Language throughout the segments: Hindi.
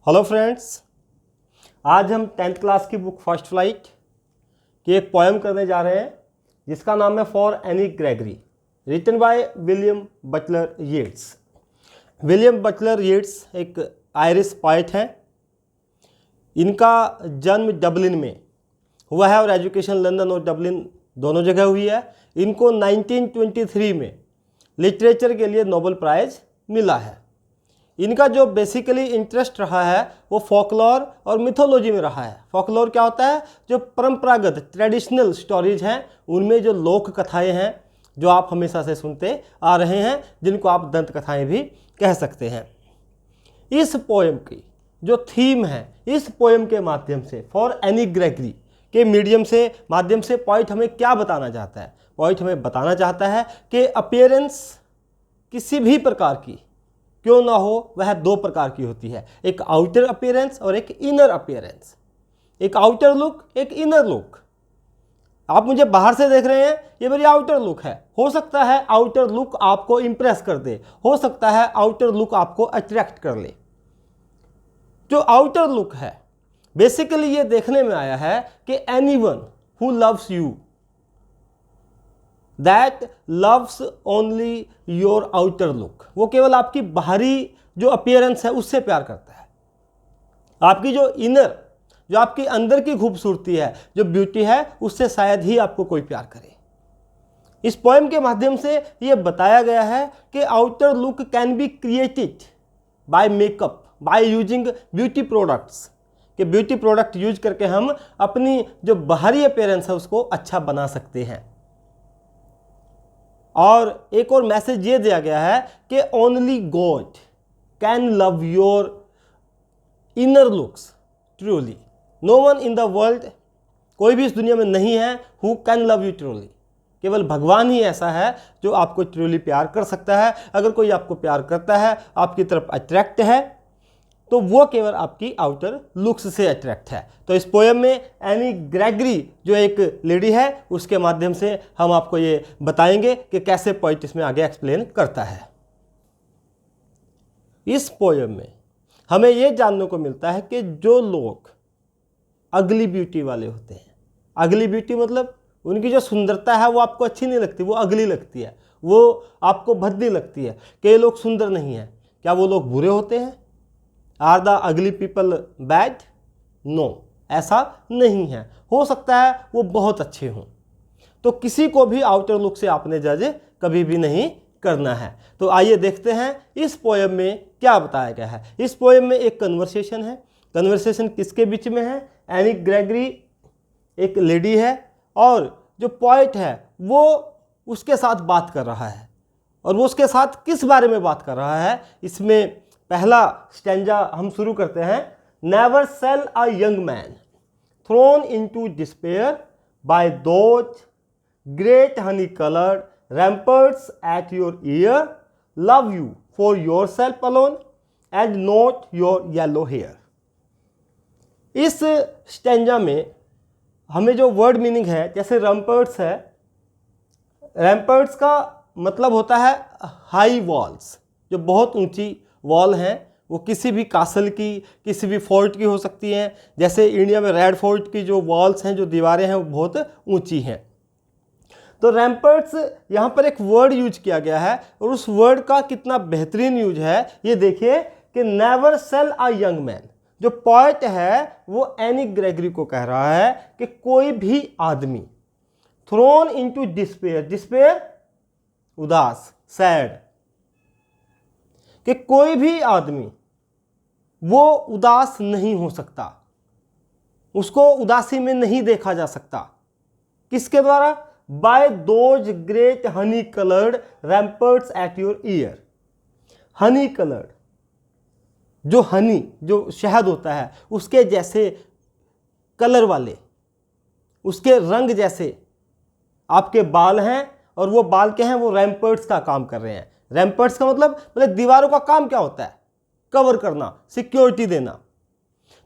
हेलो फ्रेंड्स, आज हम 10th क्लास की बुक फर्स्ट फ्लाइट की एक पोएम करने जा रहे हैं जिसका नाम है for Anne Gregory, written by William Butler Yeats. William Butler Yeats एक आयरिश पोएट हैं। इनका जन्म डबलिन में हुआ है और एजुकेशन लंदन और डबलिन दोनों जगह हुई है। इनको 1923 में लिटरेचर के लिए नोबेल प्राइज़ मिला है। इनका जो बेसिकली इंटरेस्ट रहा है वो फोकलोर और मिथोलॉजी में रहा है। फोकलोर क्या होता है? जो परंपरागत ट्रेडिशनल स्टोरीज हैं उनमें जो लोक कथाएँ हैं जो आप हमेशा से सुनते आ रहे हैं, जिनको आप दंत कथाएँ भी कह सकते हैं। इस पोएम की जो थीम है, इस पोएम के माध्यम से फॉर एनी ग्रेगरी के माध्यम से पोएट हमें क्या बताना चाहता है? पोएट हमें बताना चाहता है कि अपीयरेंस किसी भी प्रकार की क्यों ना हो, वह दो प्रकार की होती है, एक आउटर अपीयरेंस और एक इनर अपीयरेंस। एक आउटर लुक, एक इनर लुक। आप मुझे बाहर से देख रहे हैं, ये मेरी आउटर लुक है। हो सकता है आउटर लुक आपको इंप्रेस कर दे, हो सकता है आउटर लुक आपको अट्रैक्ट कर ले। जो आउटर लुक है बेसिकली ये देखने में आया है कि anyone who loves you that loves only your outer look, वो केवल आपकी बाहरी जो अपीयरेंस है उससे प्यार करता है। आपकी जो इनर, जो आपकी अंदर की खूबसूरती है, जो ब्यूटी है, उससे शायद ही आपको कोई प्यार करे। इस पोएम के माध्यम से ये बताया गया है कि outer look can be created by makeup, by using beauty products, कि ब्यूटी प्रोडक्ट यूज करके हम अपनी जो बाहरी अपीयरेंस है उसको अच्छा बना सकते हैं। और एक और मैसेज ये दिया गया है कि only God can love your inner looks truly. No one in the world, कोई भी इस दुनिया में नहीं है who can love you truly. केवल भगवान ही ऐसा है जो आपको ट्रूली प्यार कर सकता है। अगर कोई आपको प्यार करता है, आपकी तरफ अट्रैक्ट है, तो वो केवल आपकी आउटर लुक्स से अट्रैक्ट है। तो इस पोएम में एनी ग्रेगरी जो एक लेडी है उसके माध्यम से हम आपको ये बताएंगे कि कैसे पोएट इसमें आगे एक्सप्लेन करता है। इस पोएम में हमें ये जानने को मिलता है कि जो लोग अगली ब्यूटी वाले होते हैं, अगली ब्यूटी मतलब उनकी जो सुंदरता है वो आपको अच्छी नहीं लगती, वो अगली लगती है, वो आपको भद्दी लगती है कि ये लोग सुंदर नहीं है। क्या वो लोग बुरे होते हैं? Are the ugly people bad? No, ऐसा नहीं है। हो सकता है वो बहुत अच्छे हों। तो किसी को भी आउटर लुक से आपने जज कभी भी नहीं करना है। तो आइए देखते हैं इस पोएम में क्या बताया गया है। इस पोएम में एक कन्वर्सेशन है। कन्वर्सेशन किसके बीच में है? एनी ग्रेगरी एक लेडी है और जो पोएट है वो उसके साथ बात कर रहा है। और वो उसके साथ किस बारे में बात कर रहा है? इसमें पहला स्टैंजा हम शुरू करते हैं। Never shall a young man thrown into despair by those great honey coloured ramparts at your ear love you for yourself alone and not your yellow hair. इस स्टैंजा में हमें जो वर्ड मीनिंग है, जैसे रैम्पर्ट्स है, रैम्पर्ट्स का मतलब होता है हाई वॉल्स, जो बहुत ऊंची वॉल हैं। वो किसी भी कासल की, किसी भी फोर्ट की हो सकती हैं। जैसे इंडिया में रेड फोर्ट की जो वॉल्स हैं, जो दीवारें हैं, वो बहुत ऊंची हैं। तो रैम्पर्ट्स यहाँ पर एक वर्ड यूज किया गया है और उस वर्ड का कितना बेहतरीन यूज है ये देखिए कि never shall a young man. जो पोएट है वो एनी ग्रेगरी को कह रहा है कि कोई भी आदमी थ्रोन इनटू डिस्पेयर, डिस्पेयर उदास, सैड, कि कोई भी आदमी वो उदास नहीं हो सकता, उसको उदासी में नहीं देखा जा सकता। किसके द्वारा? By those great honey coloured ramparts at your ear. Honey coloured, जो हनी, जो शहद होता है, उसके जैसे कलर वाले, उसके रंग जैसे आपके बाल हैं। और वो बाल के हैं, वो रैम्पर्ट्स का काम कर रहे हैं। रैम्पर्ट्स का मतलब दीवारों का काम क्या होता है? कवर करना, सिक्योरिटी देना।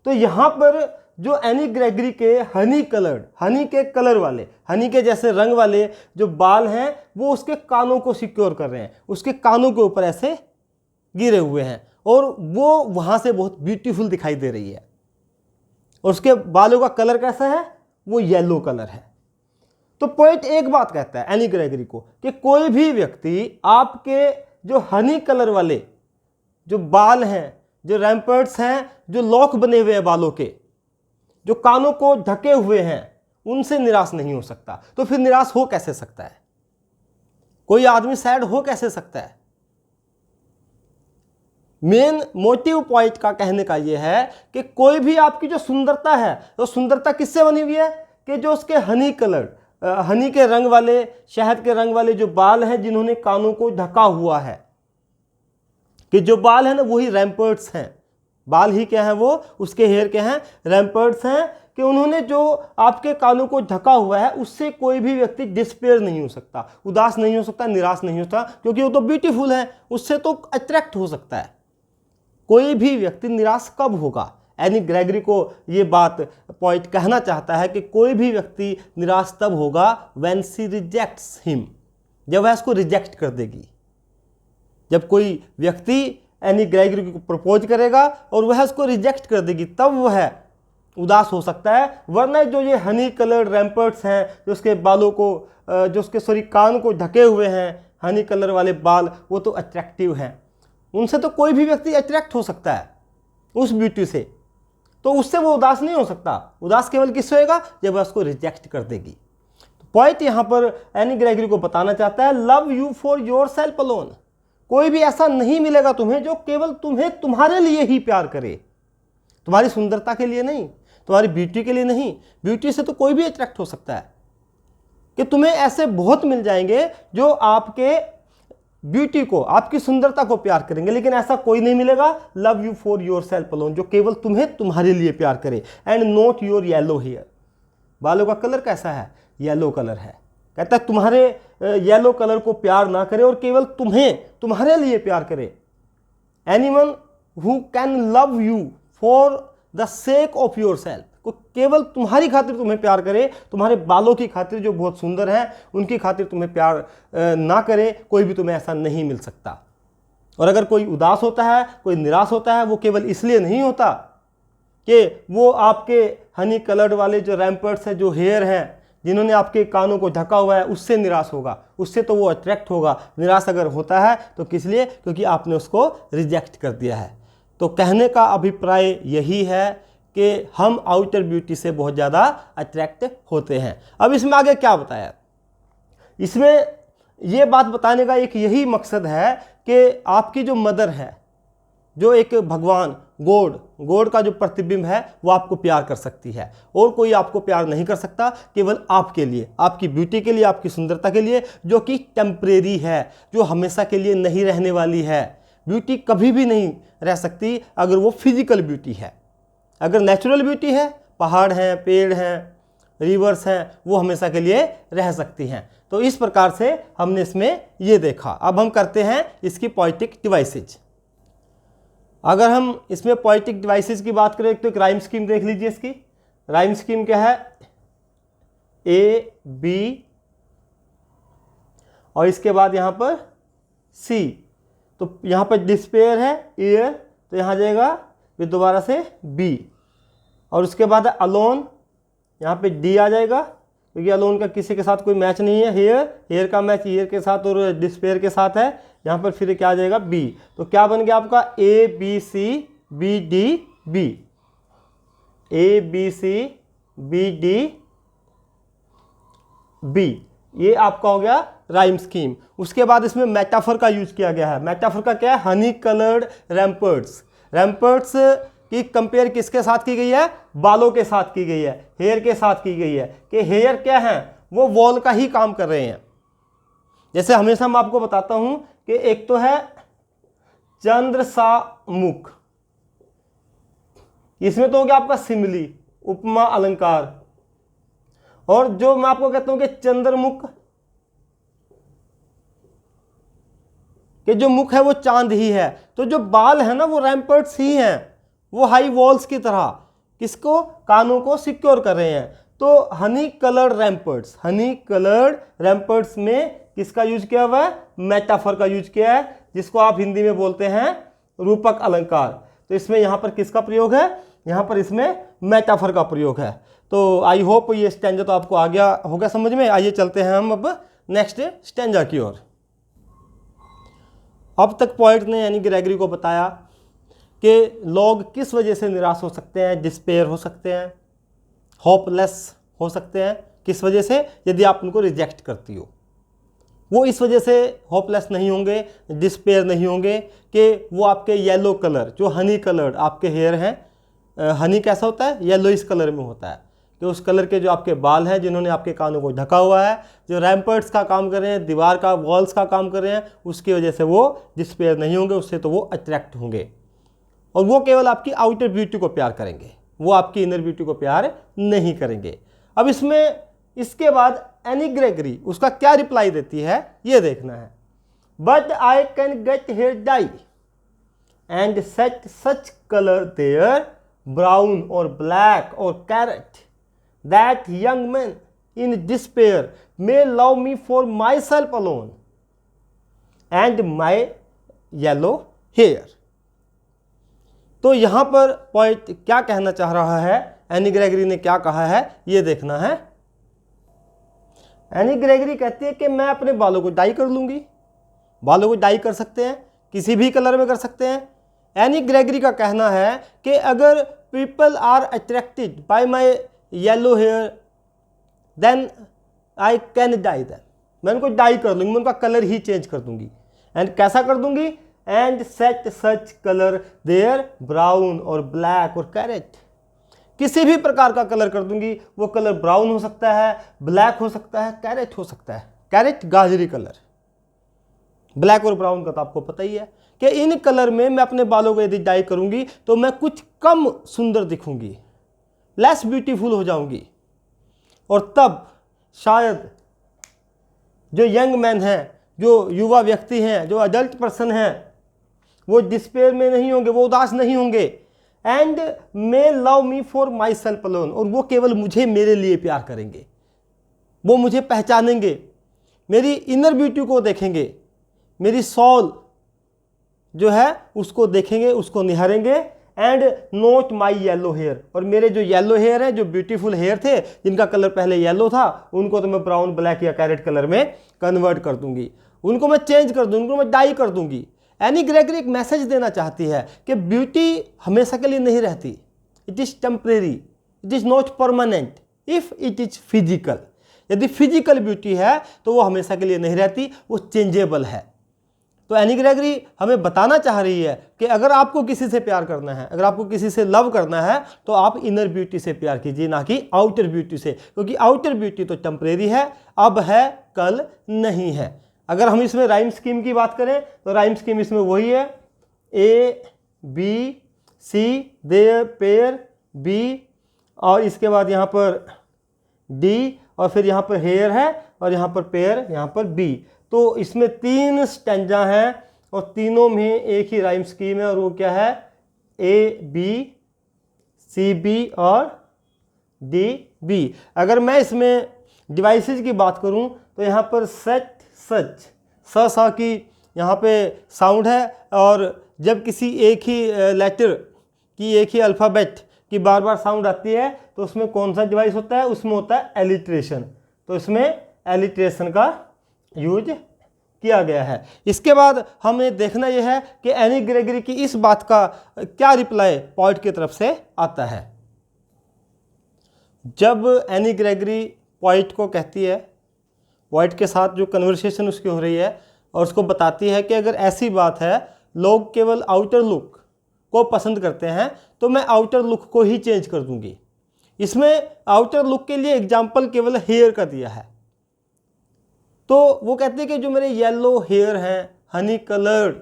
तो यहाँ पर जो एनी ग्रेगरी के हनी कलर्ड, हनी के कलर वाले, हनी के जैसे रंग वाले जो बाल हैं वो उसके कानों को सिक्योर कर रहे हैं, उसके कानों के ऊपर ऐसे गिरे हुए हैं। और वो वहाँ से बहुत ब्यूटीफुल दिखाई दे रही है। और उसके बालों का कलर कैसा है? वो येलो कलर है। तो पोएट एक बात कहता है एनी ग्रेगरी को कि कोई भी व्यक्ति आपके जो हनी कलर वाले जो बाल हैं, जो रैम्पर्ट्स हैं, जो लॉक बने हुए हैं बालों के, जो कानों को ढके हुए हैं, उनसे निराश नहीं हो सकता। तो फिर निराश हो कैसे सकता है? कोई आदमी सैड हो कैसे सकता है? मेन मोटिव पॉइंट का कहने का यह है कि कोई भी आपकी जो सुंदरता है, तो सुंदरता किससे बनी हुई है? कि जो उसके हनी कलर, हनी के रंग वाले, शहद के रंग वाले जो बाल हैं, जिन्होंने कानों को ढका हुआ है, कि जो बाल है ना वही रैम्पर्ट्स हैं। बाल ही क्या है? वो उसके हेयर के हैं, रैम्पर्ट्स हैं, कि उन्होंने जो आपके कानों को ढका हुआ है, उससे कोई भी व्यक्ति डिस्पेयर नहीं हो सकता, उदास नहीं हो सकता, निराश नहीं होता, क्योंकि वो तो ब्यूटीफुल है, उससे तो अट्रैक्ट हो सकता है। कोई भी व्यक्ति निराश कब होगा? एनी ग्रेगरी को ये बात पॉइंट कहना चाहता है कि कोई भी व्यक्ति निराश तब होगा व्हेन शी रिजेक्ट्स हिम, जब वह इसको रिजेक्ट कर देगी। जब कोई व्यक्ति एनी ग्रेगरी को प्रपोज करेगा और वह उसको रिजेक्ट कर देगी, तब वह उदास हो सकता है। वरना जो ये हनी कलर्ड रैम्पर्ट्स हैं, जो उसके बालों को, जो उसके कान को ढके हुए हैं, हनी कलर वाले बाल, वो तो अट्रैक्टिव हैं। उनसे तो कोई भी व्यक्ति अट्रैक्ट हो सकता है, उस ब्यूटी से। तो उससे वो उदास नहीं हो सकता। उदास केवल किससे होगा? जब वह उसको रिजेक्ट कर देगी। तो पॉइंट यहाँ पर एनी ग्रेगरी को बताना चाहता है, love you for yourself alone. कोई भी ऐसा नहीं मिलेगा तुम्हें जो केवल तुम्हें तुम्हारे लिए ही प्यार करे, तुम्हारी सुंदरता के लिए नहीं, तुम्हारी ब्यूटी के लिए नहीं। ब्यूटी से तो कोई भी अट्रैक्ट हो सकता है, कि तुम्हें ऐसे बहुत मिल जाएंगे जो आपके ब्यूटी को, आपकी सुंदरता को प्यार करेंगे, लेकिन ऐसा कोई नहीं मिलेगा love you for yourself alone, जो केवल तुम्हें तुम्हारे लिए प्यार करे। And not your yellow hair. बालों का कलर कैसा है? येलो कलर है। कहता है तुम्हारे येलो कलर को प्यार ना करे और केवल तुम्हें तुम्हारे लिए प्यार करे। Anyone who can love you for the sake of your self, को केवल तुम्हारी खातिर तुम्हें प्यार करे, तुम्हारे बालों की खातिर जो बहुत सुंदर है उनकी खातिर तुम्हें प्यार ना करे, कोई भी तुम्हें ऐसा नहीं मिल सकता। और अगर कोई उदास होता है, कोई निराश होता है, वो केवल इसलिए नहीं होता कि वो आपके हनी कलर्ड वाले जो रैम्पर्ट्स हैं, जो हेयर हैं, जिन्होंने आपके कानों को ढका हुआ है, उससे निराश होगा। उससे तो वो अट्रैक्ट होगा। निराश अगर होता है तो किस लिए? क्योंकि आपने उसको रिजेक्ट कर दिया है। तो कहने का अभिप्राय यही है कि हम आउटर ब्यूटी से बहुत ज़्यादा अट्रैक्ट होते हैं। अब इसमें आगे क्या बताया? इसमें ये बात बताने का एक यही मकसद है कि आपकी जो मदर है, जो एक भगवान गॉड का जो प्रतिबिंब है, वो आपको प्यार कर सकती है, और कोई आपको प्यार नहीं कर सकता, केवल आपके लिए, आपकी ब्यूटी के लिए, आपकी सुंदरता के लिए, जो कि टेम्परेरी है, जो हमेशा के लिए नहीं रहने वाली है। ब्यूटी कभी भी नहीं रह सकती अगर वो फिजिकल ब्यूटी है। अगर नेचुरल ब्यूटी है, पहाड़ हैं, पेड़ हैं, रिवर्स हैं, वो हमेशा के लिए रह सकती हैं। तो इस प्रकार से हमने इसमें ये देखा। अब हम करते हैं इसकी पोएटिक डिवाइसेज। अगर हम इसमें पोएटिक डिवाइसेज की बात करें तो एक राइम स्कीम देख लीजिए। इसकी राइम स्कीम क्या है? ए बी और इसके बाद यहाँ पर सी। तो यहाँ पर डिस्पेयर है, ईयर, तो यहाँ जाएगा फिर दोबारा से बी, और उसके बाद अलोन, यहाँ पे डी आ जाएगा, क्योंकि अलोन का किसी के साथ कोई मैच नहीं है। हेयर का मैच ईयर के साथ और डिस्पेयर के साथ है। यहाँ पर फिर क्या आ जाएगा? बी। तो क्या बन गया आपका? A B C B D B, A B C B D B, ये आपका हो गया राइम स्कीम। उसके बाद इसमें मेटाफर का यूज किया गया है। मेटाफर का क्या है? हनी कलर्ड रैम्पर्ट्स। रैम्पर्ट्स की कंपेयर किसके साथ की गई है? बालों के साथ की गई है, हेयर के साथ की गई है, कि हेयर क्या है? वो वॉल का ही काम कर रहे हैं। जैसे हमेशा मैं आपको बताता हूं कि एक तो है चंद्र सा मुख, इसमें तो हो गया आपका सिमिली, उपमा अलंकार, और जो मैं आपको कहता हूं कि चंद्रमुख, कि जो मुख है वो चांद ही है। तो जो बाल है ना वो रैम्पर्ट्स ही हैं, वो हाई वॉल्स की तरह किसको? कानों को सिक्योर कर रहे हैं। तो हनी कलर्ड रैम्पर्ट्स, हनी कलर्ड रैम्पर्ट्स में किसका यूज किया हुआ है? मेटाफर का यूज किया है, जिसको आप हिंदी में बोलते हैं रूपक अलंकार। तो इसमें यहाँ पर किसका प्रयोग है, यहाँ पर इसमें मेटाफर का प्रयोग है। तो आई होप ये स्टैंजा तो आपको आ गया होगा समझ में। आइए चलते हैं हम अब नेक्स्ट स्टैंजा की ओर। अब तक पोएट ने यानी ग्रेगरी को बताया कि लोग किस वजह से निराश हो सकते हैं, डिस्पेयर हो सकते हैं, होपलेस हो सकते हैं। किस वजह से, यदि आप उनको रिजेक्ट करती हो। वो इस वजह से होपलेस नहीं होंगे, डिस्पेयर नहीं होंगे कि वो आपके येलो कलर, जो हनी कलर्ड आपके हेयर हैं, हनी कैसा होता है, येलो इस कलर में होता है, कि उस कलर के जो आपके बाल हैं जिन्होंने आपके कानों को ढका हुआ है, जो रैम्पर्ट्स का काम कर रहे हैं, दीवार का वॉल्स का काम कर रहे हैं, उसकी वजह से वो डिस्पेयर नहीं होंगे, उससे तो वो अट्रैक्ट होंगे। और वो केवल आपकी आउटर ब्यूटी को प्यार करेंगे, वो आपकी इनर ब्यूटी को प्यार नहीं करेंगे। अब इसमें इसके बाद एनी ग्रेगरी उसका क्या रिप्लाई देती है ये देखना है। But I can get hair dye and set such colour there brown और ब्लैक और carrot that young man in despair may love me for myself alone and my yellow hair. तो यहां पर पॉइंट क्या कहना चाह रहा है, एनी ग्रेगरी ने क्या कहा है ये देखना है। एनी ग्रेगरी कहती है कि मैं अपने बालों को डाई कर लूंगी। बालों को डाई कर सकते हैं, किसी भी कलर में कर सकते हैं। एनी ग्रेगरी का कहना है कि अगर people are attracted by my yellow hair then I can dye them. मैं उनको डाई कर लूँगी, मैं उनका कलर ही चेंज कर दूंगी। एंड कैसा कर दूंगी, and set such colour there brown और ब्लैक और कैरेट। किसी भी प्रकार का कलर कर दूंगी, वो कलर ब्राउन हो सकता है, ब्लैक हो सकता है, कैरेट हो सकता है। कैरेट गाजरी कलर, ब्लैक और ब्राउन का तो आपको पता ही है कि इन कलर में मैं अपने बालों को यदि डाई करूंगी तो मैं कुछ कम सुंदर दिखूंगी, लेस ब्यूटीफुल हो जाऊंगी। और तब शायद जो यंग मैन हैं, जो युवा व्यक्ति हैं, जो अडल्ट पर्सन हैं, वो डिस्पेयर में नहीं होंगे, वो उदास नहीं होंगे। And may love me for myself alone, और वो केवल मुझे मेरे लिए प्यार करेंगे, वो मुझे पहचानेंगे, मेरी इनर ब्यूटी को देखेंगे, मेरी सोल जो है उसको देखेंगे, उसको निहारेंगे। And not my yellow hair, और मेरे जो येलो हेयर है, जो ब्यूटीफुल हेयर थे जिनका कलर पहले येलो था, उनको तो मैं ब्राउन, ब्लैक या कैरेट कलर में कन्वर्ट कर दूंगी, उनको मैं चेंज कर दूंगी, उनको मैं डाई कर दूंगी। एनी ग्रेगरी एक मैसेज देना चाहती है कि ब्यूटी हमेशा के लिए नहीं रहती, it is temporary, it is not permanent if it is physical. यदि फिजिकल ब्यूटी है तो वो हमेशा के लिए नहीं रहती, वो चेंजेबल है। तो एनी ग्रेगरी हमें बताना चाह रही है कि अगर आपको किसी से प्यार करना है, अगर आपको किसी से लव करना है, तो आप इनर ब्यूटी से प्यार कीजिए, ना कि आउटर ब्यूटी से, क्योंकि आउटर ब्यूटी तो टेम्परेरी है, अब है कल नहीं है। अगर हम इसमें राइम स्कीम की बात करें तो राइम स्कीम इसमें वही है, ए बी सी देयर पेयर बी, और इसके बाद यहाँ पर डी, और फिर यहाँ पर हेयर है, और यहाँ पर पेयर, यहाँ पर बी। तो इसमें 3 स्टैंजा हैं और तीनों में एक ही राइम स्कीम है, और वो क्या है, ए बी सी बी और डी बी। अगर मैं इसमें डिवाइसेस की बात करूं तो यहाँ पर सेट सच, स सा की यहाँ पे साउंड है, और जब किसी एक ही लेटर की, एक ही अल्फ़ाबेट की बार बार साउंड आती है तो उसमें कौन सा डिवाइस होता है, उसमें होता है एलिट्रेशन। तो इसमें एलिट्रेशन का यूज किया गया है। इसके बाद हमें देखना यह है कि एनी ग्रेगरी की इस बात का क्या रिप्लाई पोएट की तरफ से आता है। जब एनी ग्रेगरी पोएट को कहती है, पोएट के साथ जो कन्वर्सेशन उसकी हो रही है, और उसको बताती है कि अगर ऐसी बात है, लोग केवल आउटर लुक को पसंद करते हैं, तो मैं आउटर लुक को ही चेंज कर दूंगी। इसमें आउटर लुक के लिए एग्जाम्पल केवल हेयर का दिया है। तो वो कहते हैं कि जो मेरे येलो हेयर हैं, हनी कलर्ड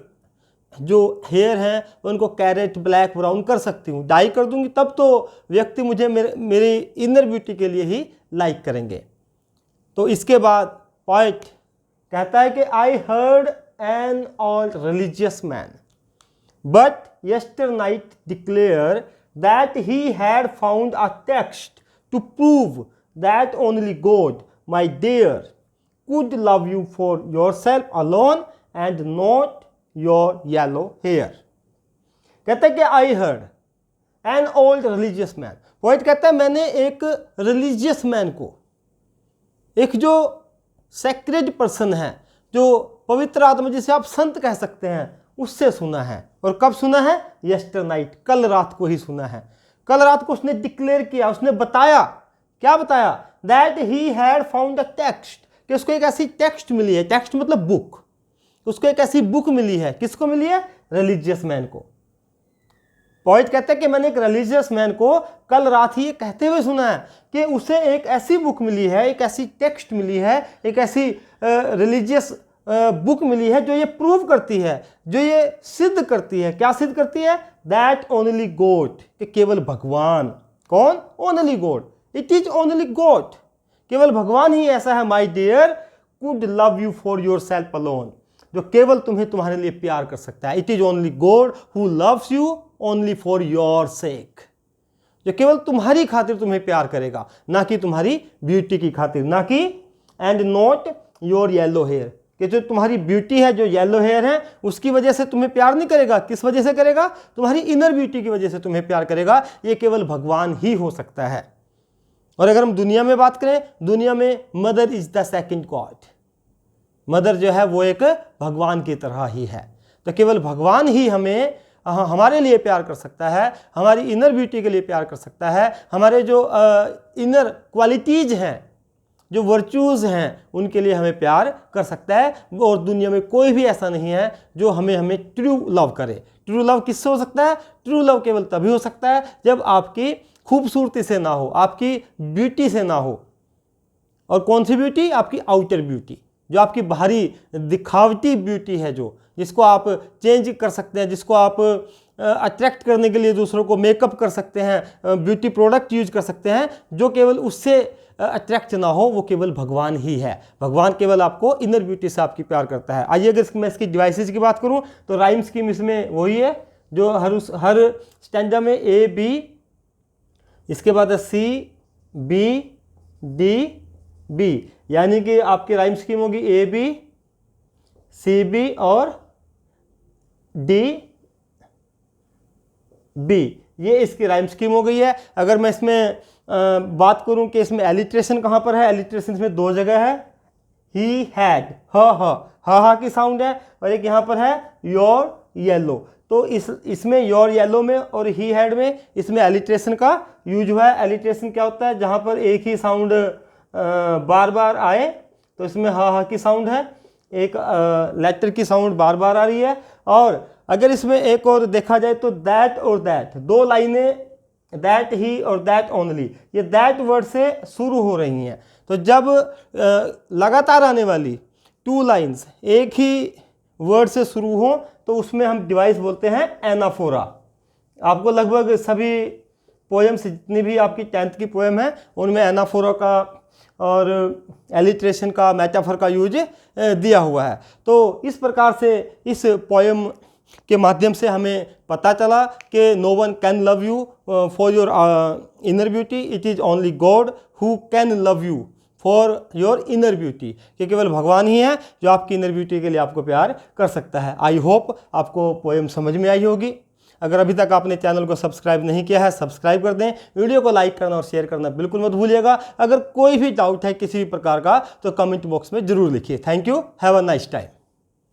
जो हेयर हैं, उनको कैरेट, ब्लैक, ब्राउन कर सकती हूँ, डाई कर दूंगी, तब तो व्यक्ति मुझे मेरी इनर ब्यूटी के लिए ही लाइक करेंगे। तो इसके बाद पोएट कहता है कि I heard an old religious man but yesternight declare that he had found a text to prove that only God my dear could love you for yourself alone and not your yellow hair। कहता है कि I heard an old religious man, poet कहता है मैंने एक रिलीजियस मैन को, एक जो सेक्रेड पर्सन है, जो पवित्र आत्मा जिसे आप संत कह सकते हैं, उससे सुना है। और कब सुना है? यस्टर नाइट, कल रात को ही सुना है। कल रात को उसने डिक्लेयर किया, उसने बताया, क्या बताया? That he had found a text, कि उसको एक ऐसी टेक्स्ट मिली है, टेक्स्ट मतलब बुक, उसको एक ऐसी बुक मिली है। किसको मिली है? रिलीजियस मैन को। पॉइंट कहते हैं कि मैंने एक रिलीजियस मैन को कल रात ही ये कहते हुए सुना है कि उसे एक ऐसी बुक मिली है, एक ऐसी टेक्स्ट मिली है, एक ऐसी रिलीजियस बुक मिली है जो ये प्रूव करती है, जो ये सिद्ध करती है। क्या सिद्ध करती है? दैट ओनली गॉड, कि केवल भगवान। कौन? Only God, it is only God, केवल भगवान ही ऐसा है my dear, could love you for yourself alone, जो केवल तुम्हें तुम्हारे लिए प्यार कर सकता है। It is only God who loves you only for your sake, जो केवल तुम्हारी खातिर तुम्हें प्यार करेगा, ना कि तुम्हारी ब्यूटी की खातिर, ना कि and not your yellow hair, कि जो तुम्हारी ब्यूटी है, जो येलो हेयर है, उसकी वजह से तुम्हें प्यार नहीं करेगा। किस वजह से करेगा? तुम्हारी इनर ब्यूटी की वजह से तुम्हें प्यार करेगा। ये केवल भगवान ही हो सकता है। और अगर हम दुनिया में बात करें, दुनिया में mother is the second God, mother जो है वो एक भगवान की तरह ही है। तो केवल भगवान ही हमें हमारे लिए प्यार कर सकता है, हमारी इनर ब्यूटी के लिए प्यार कर सकता है, हमारे जो इनर क्वालिटीज हैं, जो वर्चूज़ हैं, उनके लिए हमें प्यार कर सकता है। और दुनिया में कोई भी ऐसा नहीं है जो हमें ट्रू लव करे। ट्रू लव किससे हो सकता है? ट्रू लव केवल तभी हो सकता है जब आपकी खूबसूरती से ना हो, आपकी ब्यूटी से ना हो। और कौन सी ब्यूटी? आपकी आउटर ब्यूटी, जो आपकी बाहरी दिखावटी ब्यूटी है, जो जिसको आप चेंज कर सकते हैं, जिसको आप अट्रैक्ट करने के लिए दूसरों को मेकअप कर सकते हैं, ब्यूटी प्रोडक्ट यूज कर सकते हैं, जो केवल उससे अट्रैक्ट ना हो, वो केवल भगवान ही है। भगवान केवल आपको इनर ब्यूटी से आपकी प्यार करता है। आइए अगर मैं इसकी डिवाइसेस की बात करूं तो राइम स्कीम इसमें वही है जो हर स्टैंडा में ए बी, इसके बाद है सी बी डी बी, यानी कि आपकी राइम स्कीम होगी ए बी सी बी और डी बी। ये इसकी राइम स्कीम हो गई है। अगर मैं इसमें बात करूं कि इसमें एलिट्रेशन कहाँ पर है, एलिट्रेशन इसमें दो जगह है। ही हैड, हा की साउंड है, और एक यहाँ पर है योर येलो। तो इसमें योर येलो में और ही हैड में इसमें एलिट्रेशन का यूज हुआ है। एलिट्रेशन क्या होता है? जहाँ पर एक ही साउंड बार बार आए, तो इसमें हा की साउंड है, एक लेटर की साउंड बार बार आ रही है। और अगर इसमें एक और देखा जाए तो दैट और दैट, दो लाइनें, दैट ही और दैट ओनली, ये दैट वर्ड से शुरू हो रही हैं। तो जब लगातार आने वाली टू लाइन्स एक ही वर्ड से शुरू हो तो उसमें हम डिवाइस बोलते हैं एनाफोरा। आपको लगभग सभी पोएम्स, जितनी भी आपकी 10th की पोएम है, उनमें एनाफोरा का और एलिट्रेशन का, मेटाफर का यूज दिया हुआ है। तो इस प्रकार से इस पोएम के माध्यम से हमें पता चला कि no one can love you for your inner beauty, it is only God who can love you for your inner beauty, कि केवल भगवान ही है जो आपकी इनर ब्यूटी के लिए आपको प्यार कर सकता है। आई होप आपको पोएम समझ में आई होगी। अगर अभी तक आपने चैनल को सब्सक्राइब नहीं किया है, सब्सक्राइब कर दें। वीडियो को लाइक करना और शेयर करना बिल्कुल मत भूलिएगा। अगर कोई भी डाउट है किसी भी प्रकार का तो कमेंट बॉक्स में ज़रूर लिखिए। Thank you, have a nice time.